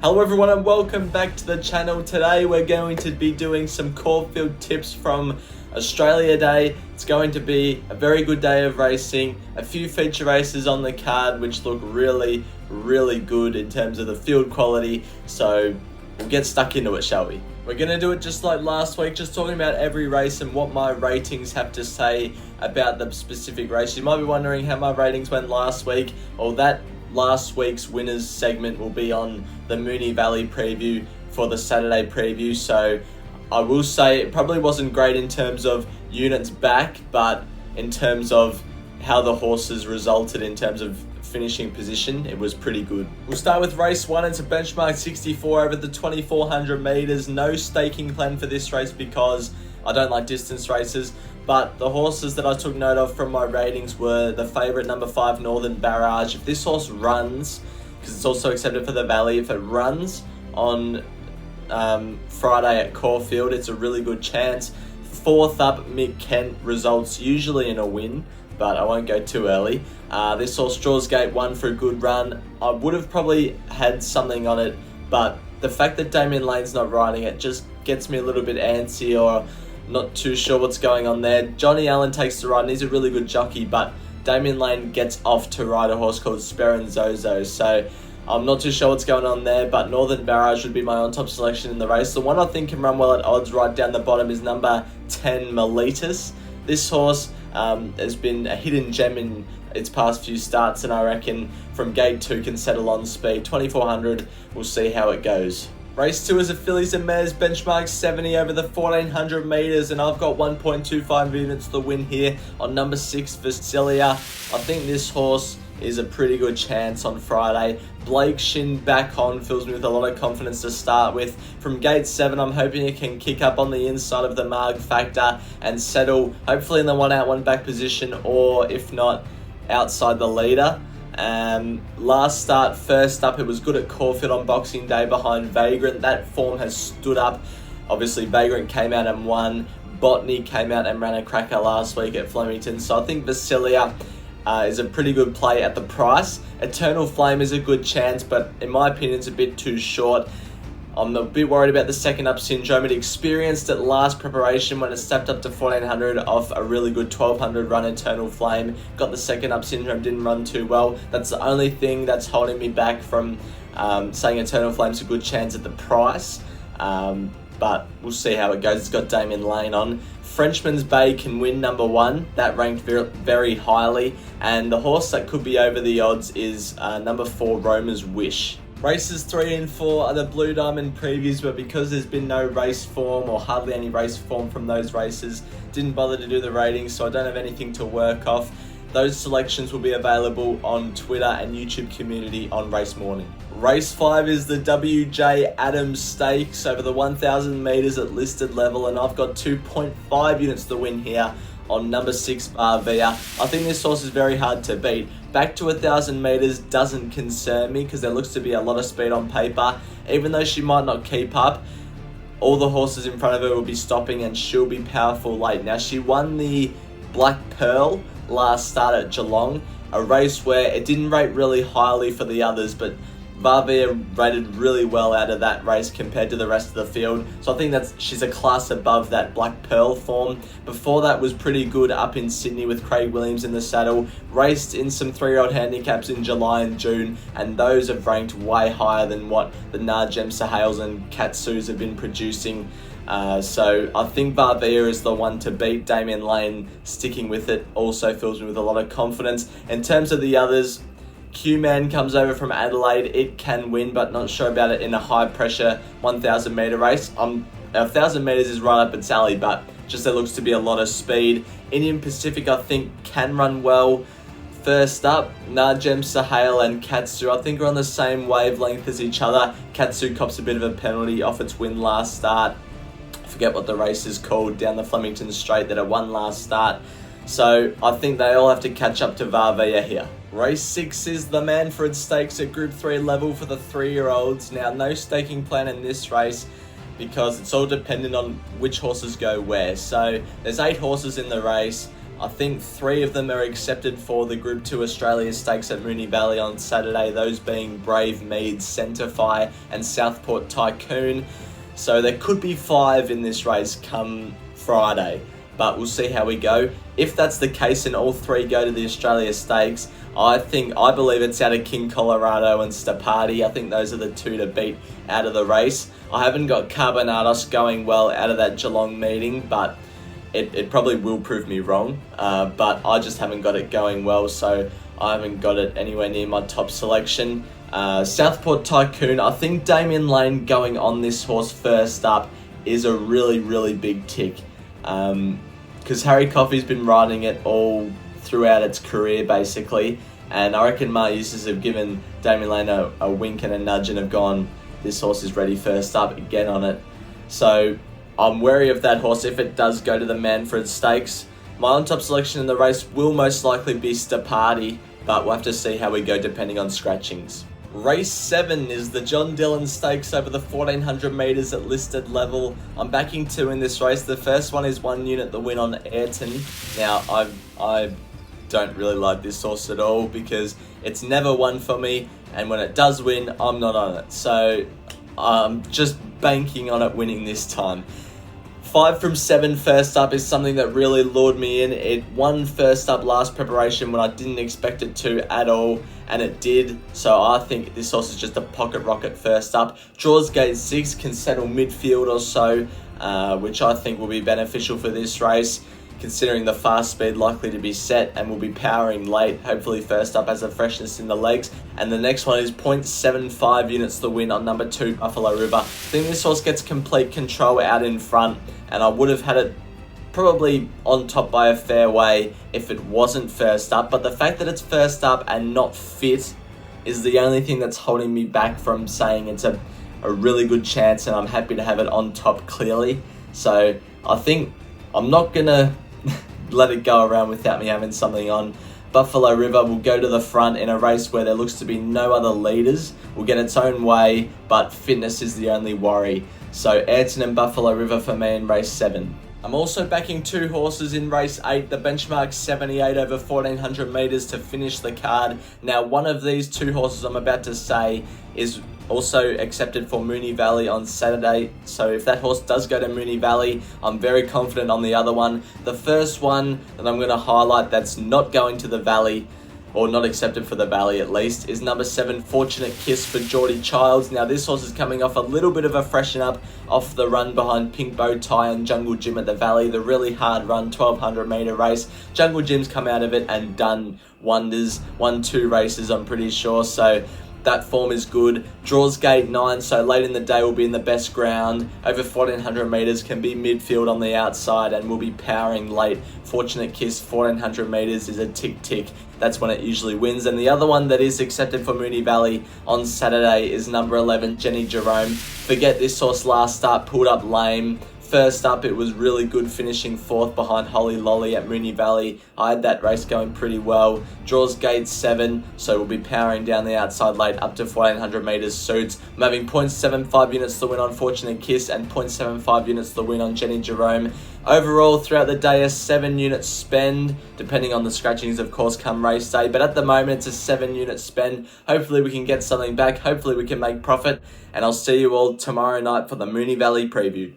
Hello everyone and welcome back to the channel. Today we're going to be doing some Caulfield tips from Australia Day. It's going to be a very good day of racing. A few feature races on the card which look really good in terms of the field quality. So we'll get stuck into it, shall we? We're going to do it just like last week, just talking about every race and what my ratings have to say about the specific race. You might be wondering how my ratings went last week. Well, that last week's winners segment will be on the Moonee Valley preview for the Saturday preview. So I will say it probably wasn't great in terms of units back, but in terms of how the horses resulted in terms of finishing position, it was pretty good. We'll start with race 1. It's a benchmark 64 over the 2400 meters. No staking plan for this race because I don't like distance races, but the horses that I took note of from my ratings were the favourite number 5 Northern Barrage. If this horse runs, because it's also accepted for the Valley, if it runs on Friday at Caulfield, it's a really good chance. 4th up, Mick Kent results usually in a win, but I won't go too early. This horse, Straws Gate, won for a good run. I would have probably had something on it, but the fact that Damien Lane's not riding it just gets me a little bit antsy, or not too sure what's going on there. Johnny Allen takes the ride and he's a really good jockey, but Damien Lane gets off to ride a horse called Speranzoso, so I'm not too sure what's going on there, but Northern Barrage would be my on-top selection in the race. The one I think can run well at odds right down the bottom is number 10 Miletus. This horse has been a hidden gem in its past few starts, and I reckon from gate 2 can settle on speed. 2400, we'll see how it goes. Race 2 is a fillies and mares benchmark 70 over the 1400 meters, and I've got 1.25 units to win here on number 6 Vasilia. I think this horse is a pretty good chance on Friday. Blake Shin back on fills me with a lot of confidence to start with. From gate 7, I'm hoping it can kick up on the inside of the Marg Factor and settle hopefully in the 1 out 1 back position, or if not, outside the leader. Last start, first up, it was good at Caulfield on Boxing Day behind Vagrant. That form has stood up. Obviously Vagrant came out and won. Botany came out and ran a cracker last week at Flemington. So I think Vasilia is a pretty good play at the price. Eternal Flame is a good chance, but in my opinion it's a bit too short. I'm a bit worried about the second up syndrome. It experienced at last preparation when it stepped up to 1400 off a really good 1200 run Eternal Flame. Got the second up syndrome, didn't run too well. That's the only thing that's holding me back from saying Eternal Flame's a good chance at the price. But we'll see how it goes. It's got Damien Lane on. Frenchman's Bay can win number 1. That ranked very highly. And the horse that could be over the odds is number 4 Roma's Wish. Races 3 and 4 are the Blue Diamond previews, but because there's been no race form or hardly any race form from those races, didn't bother to do the ratings, so I don't have anything to work off. Those selections will be available on Twitter and YouTube community on race morning. Race 5 is the WJ Adams Stakes over the 1000 meters at listed level, and I've got 2.5 units to win here on number 6 Barvia. I think this horse is very hard to beat. Back to 1000 meters doesn't concern me because there looks to be a lot of speed on paper. Even though she might not keep up, all the horses in front of her will be stopping and she'll be powerful late. Now, she won the Black Pearl last start at Geelong, a race where it didn't rate really highly for the others, but Barvia rated really well out of that race compared to the rest of the field. So I think she's a class above that Black Pearl form. Before that was pretty good up in Sydney with Craig Williams in the saddle. Raced in some 3-year-old handicaps in July and June, and those have ranked way higher than what the Najem Sahales and Katsus have been producing. So I think Barvia is the one to beat. Damien Lane sticking with it also fills me with a lot of confidence. In terms of the others, Q-Man comes over from Adelaide. It can win, but not sure about it in a high pressure 1000 meter race. 1000 meters is right up its alley, but just there looks to be a lot of speed. Indian Pacific, I think, can run well. First up, Najem Sahale and Katsu, I think, are on the same wavelength as each other. Katsu cops a bit of a penalty off its win last start. I forget what the race is called down the Flemington Straight that it won last start. So I think they all have to catch up to Varvia here. Race 6 is the Manfred Stakes at Group 3 level for the 3-year-olds. Now, no staking plan in this race because it's all dependent on which horses go where. So there's 8 horses in the race. I think 3 of them are accepted for the Group 2 Australia Stakes at Moonee Valley on Saturday, those being Brave Mead, Centrefire and Southport Tycoon. So there could be 5 in this race come Friday, but we'll see how we go. If that's the case and all 3 go to the Australia Stakes, I believe it's out of King Colorado and Stapati. I think those are the 2 to beat out of the race. I haven't got Carbonados going well out of that Geelong meeting, but it probably will prove me wrong. But I just haven't got it going well, so I haven't got it anywhere near my top selection. Southport Tycoon, I think Damien Lane going on this horse first up is a really, really big tick. Because Harry Coffey's been riding it all throughout its career, basically. And I reckon Mark Eustace have given Damien Lane a wink and a nudge and have gone, this horse is ready first up, get on it. So I'm wary of that horse if it does go to the Manfred Stakes. My on-top selection in the race will most likely be Stapati, but we'll have to see how we go depending on scratchings. Race 7 is the John Dillon Stakes over the 1400 metres at listed level. I'm backing 2 in this race. The first one is 1 unit, the win on Ayrton. Now, I don't really like this horse at all because it's never won for me, and when it does win, I'm not on it. So I'm just banking on it winning this time. 5 from 7 first up is something that really lured me in. It won first up last preparation when I didn't expect it to at all, and it did. So I think this horse is just a pocket rocket first up. Draws gate 6, can settle midfield or so, which I think will be beneficial for this race, considering the fast speed likely to be set, and will be powering late. Hopefully first up has a freshness in the legs. And the next one is 0.75 units the win on number 2 Buffalo River. I think this horse gets complete control out in front, and I would have had it probably on top by a fair way if it wasn't first up, but the fact that it's first up and not fit is the only thing that's holding me back from saying it's a really good chance, and I'm happy to have it on top clearly. So I think I'm not gonna let it go around without me having something on. Buffalo River will go to the front in a race where there looks to be no other leaders. Will get its own way, but fitness is the only worry. So Ayrton and Buffalo River for me in race 7. I'm also backing 2 horses in race 8, the benchmark 78 over 1400 metres to finish the card. Now, one of these 2 horses I'm about to say is also accepted for Moonee Valley on Saturday. So if that horse does go to Moonee Valley, I'm very confident on the other one. The first one that I'm going to highlight that's not going to the Valley, or not accepted for the Valley at least, is number 7, Fortunate Kiss for Geordie Childs. Now this horse is coming off a little bit of a freshen up off the run behind Pink Bow Tie and Jungle Gym at the Valley, the really hard run 1200 metre race. Jungle Gym's come out of it and done wonders, won 2 races I'm pretty sure, so that form is good. Draws gate 9, so late in the day will be in the best ground. Over 1400 metres, can be midfield on the outside and will be powering late. Fortunate Kiss, 1400 metres is a tick. That's when it usually wins. And the other one that is accepted for Moonee Valley on Saturday is number 11, Jenny Jerome. Forget this horse last start, pulled up lame. First up, it was really good, finishing 4th behind Holly Lolly at Moonee Valley. I had that race going pretty well. Draws gate 7, so we'll be powering down the outside late up to 1400 metres suits. I'm having 0.75 units to win on Fortunate Kiss and 0.75 units to win on Jenny Jerome. Overall, throughout the day, a 7 unit spend, depending on the scratchings, of course, come race day. But at the moment, it's a 7 unit spend. Hopefully we can get something back. Hopefully we can make profit. And I'll see you all tomorrow night for the Moonee Valley preview.